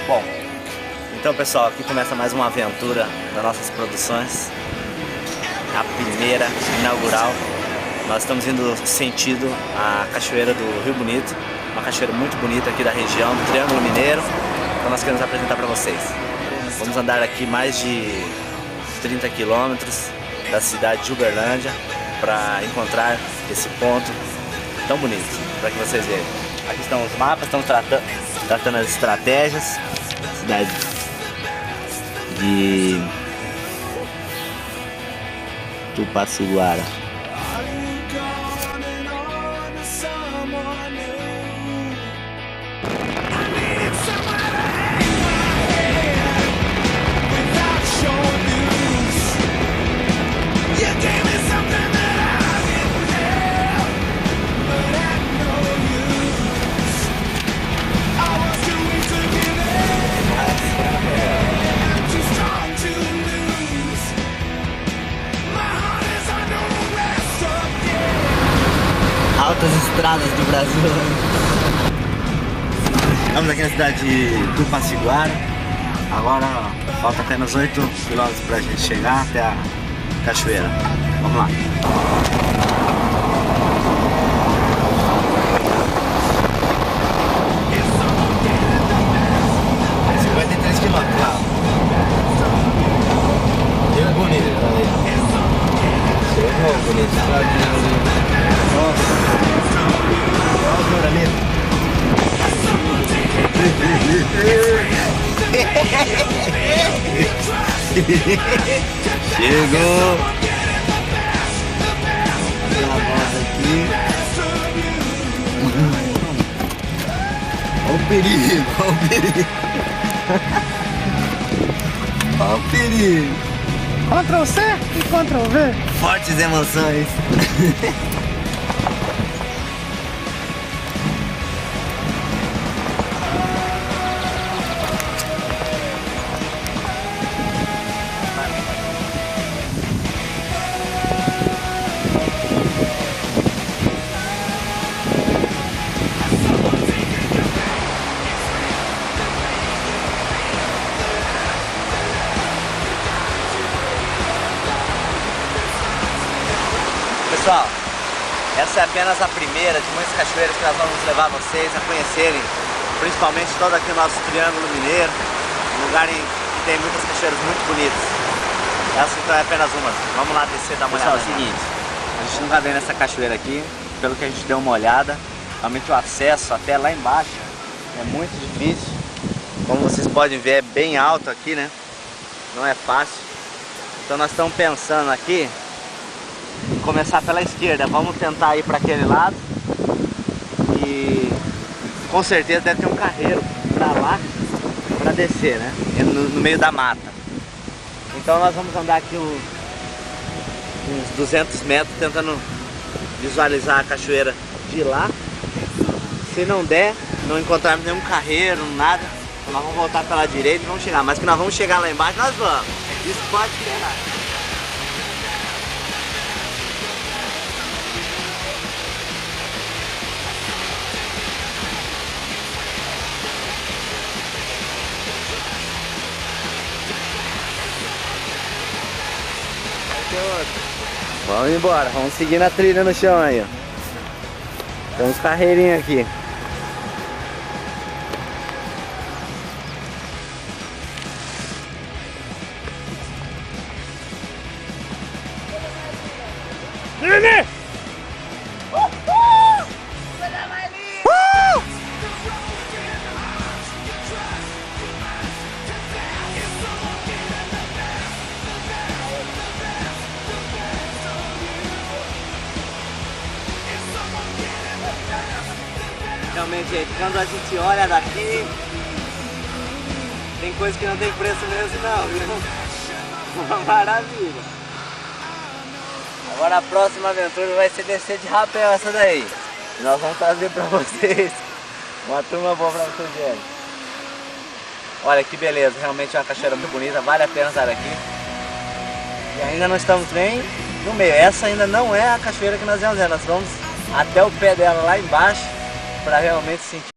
Bom, então pessoal, aqui começa mais uma aventura das nossas produções. A primeira inaugural. Nós estamos indo sentido a cachoeira do Rio Bonito, uma cachoeira muito bonita aqui da região do Triângulo Mineiro. Então nós queremos apresentar para vocês. Vamos andar aqui mais de 30 quilômetros da cidade de Uberlândia para encontrar esse ponto tão bonito, para que vocês vejam. Aqui estão os mapas, estamos tratando as estratégias. Cidade de Tupaciguara. Altas estradas do Brasil. Estamos aqui na cidade de Tupaciguara. Agora falta apenas 8 quilômetros para a gente chegar até a cachoeira. Vamos lá. 53 quilômetros lá. Rio Bonito ali. Chegou bonito. Nossa. Chegou! Aqui. Olha o perigo, olha o perigo. Olha o perigo. Ctrl C e Ctrl V. Fortes emoções. Pessoal, essa é apenas a primeira de muitas cachoeiras que nós vamos levar vocês a conhecerem, principalmente todo aqui o nosso Triângulo Mineiro, um lugar que tem muitas cachoeiras muito bonitas. Essa então é apenas uma. Vamos lá descer e dar uma olhada. Pessoal, é o seguinte, a gente nunca veio nessa cachoeira aqui, pelo que a gente deu uma olhada, realmente o acesso até lá embaixo é muito difícil. Como vocês podem ver, é bem alto aqui, né? Não é fácil. Então nós estamos pensando aqui começar pela esquerda, vamos tentar ir para aquele lado e com certeza deve ter um carreiro para lá para descer, né? No meio da mata. Então nós vamos andar aqui uns 200 metros tentando visualizar a cachoeira de lá. Se não der, não encontrarmos nenhum carreiro, nada, então nós vamos voltar pela direita e vamos chegar. Mas que nós vamos chegar lá embaixo, nós vamos. Isso pode esperar. Vamos embora, vamos seguir na trilha no chão aí, ó. Tem uns carreirinhos aqui. Nenê! Realmente, gente, quando a gente olha daqui, tem coisa que não tem preço mesmo não, viu? Uma maravilha. Agora a próxima aventura vai ser descer de rapel essa daí. Nós vamos trazer pra vocês uma turma boa pra vocês verem. Olha que beleza, realmente é uma cachoeira muito bonita, vale a pena estar aqui. E ainda não estamos nem no meio. Essa ainda não é a cachoeira que nós vamos ver. Nós vamos até o pé dela lá embaixo para realmente sentir.